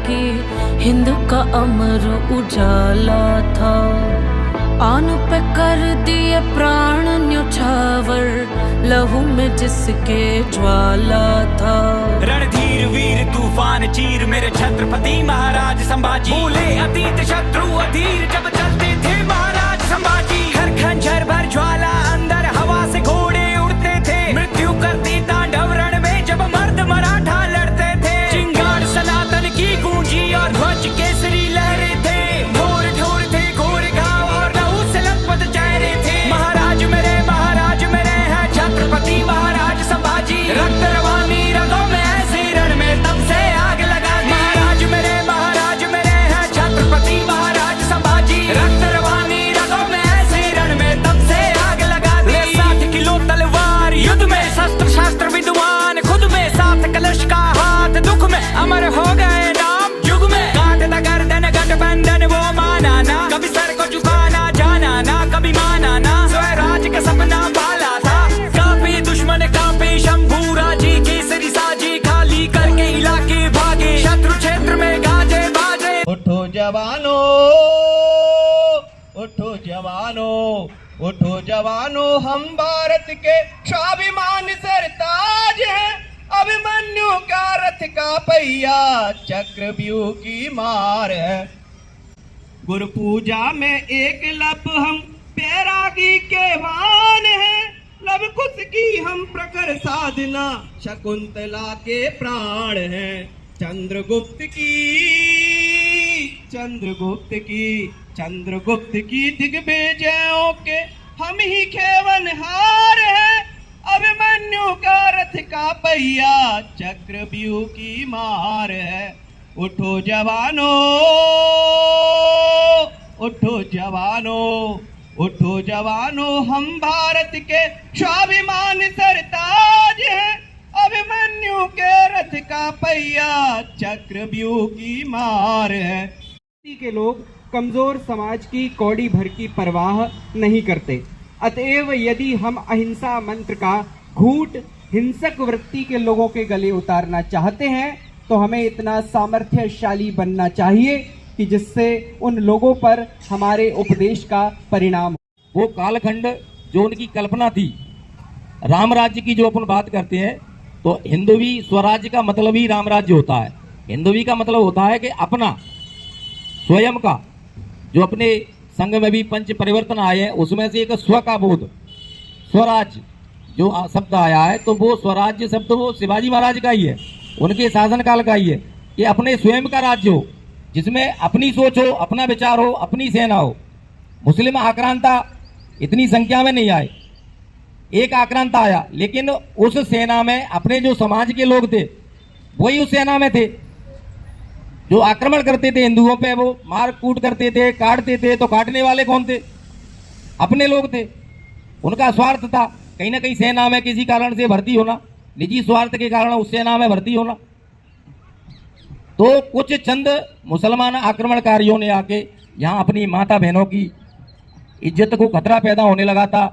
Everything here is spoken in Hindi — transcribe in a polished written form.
कि हिंद का अमर उजाला था। आन पे कर दिए प्राण न्योछावर, लहू में जिसके ज्वाला था। रणधीर वीर तूफान चीर मेरे छत्रपति महाराज संभाजी। भूले अतीत शत्रु अधीर जब चलते थे महाराज संभाजी। हर खंजर भर ज्वाला अंदर हवा से घोड़े उड़ते थे। मृत्यु करती तांडव रण में जब मर्द मराठा लड़ते थे। चिंगार सनातन की गूंजी और ध्वज केसरी लहरे थे। घोर ढोर थे घोर घाव और लहू से लथपथ चेहरे थे। महाराज मेरे हैं छत्रपति महाराज संभाजी। रक्त रवानी रगों में ऐसी रण में तब से आग लगा दी। महाराज मेरे हैं छत्रपति महाराज संभाजी। रक्त रवानी रगों में ऐसी रण में तब से आग लगा दी। 60 किलो तलवार युद्ध में शस्त्र शास्त्र विद्वान खुद में। 7 कलश का हाथ दुख में अमर हो गए नाम युग में। काटता गर्दन गठबंधन वो माना ना, कभी सर को झुकाना जाना ना, कभी माना ना। स्वराज का सपना पाला था, कापे दुश्मन कापे शंभू राजी। केसरी साजी खाली करके इलाके भागे, शत्रु क्षेत्र में गाजे बाजे। उठो जवानों, उठो जवानों, उठो जवानों, हम भारत के स्वाभिमान सरताज हैं। अभिमन्यु का रथ का पहिया चक्रव्यूह की मार है। गुरु पूजा में एक लब हम बैरागी के वान हैं। लब कुश की हम प्रखर साधना शकुंतला के प्राण हैं। चंद्रगुप्त की दिग्विजयों के हम ही खेवनहार हैं। अभिमन्यु का रथ का पहिया चक्रव्यूह की मार है। उठो जवानों, उठो जवानों, उठो जवानों, हम भारत के स्वाभिमान सरताज हैं। अभिमन्यु के रथ का पहिया चक्रव्यूह की मार है। के लोग कमजोर समाज की कौड़ी भर की परवाह नहीं करते। अतएव यदि हम अहिंसा मंत्र का घूंट हिंसक वृत्ति के लोगों के गले उतारना चाहते हैं तो हमें इतना सामर्थ्यशाली बनना चाहिए कि जिससे उन लोगों पर हमारे उपदेश का परिणाम। वो कालखंड जो उनकी कल्पना थी, राम राज्य की जो अपन बात करते हैं तो हिंदवी स्वराज्य का मतलब ही राम राज्य होता है। हिंदवी का मतलब होता है कि अपना स्वयं का, जो अपने संघ में भी पंच परिवर्तन आए हैं उसमें से एक स्व का बोध, स्वराज्य जो शब्द आया है तो वो स्वराज्य शब्द वो शिवाजी महाराज का ही है, उनके शासन काल का ही है कि अपने स्वयं का राज्य हो जिसमें अपनी सोच हो, अपना विचार हो, अपनी सेना हो। मुस्लिम आक्रांता इतनी संख्या में नहीं आए, एक आक्रांता आया, लेकिन उस सेना में अपने जो समाज के लोग थे वही उस सेना में थे। जो आक्रमण करते थे हिंदुओं पे, वो मार कूट करते थे, काटते थे, तो काटने वाले कौन थे? अपने लोग थे। उनका स्वार्थ था कहीं ना कहीं सेना में किसी कारण से भर्ती होना, निजी स्वार्थ के कारण उस सेना में भर्ती होना। तो कुछ चंद मुसलमान आक्रमणकारियों ने आके यहाँ अपनी माता बहनों की इज्जत को खतरा पैदा होने लगा था।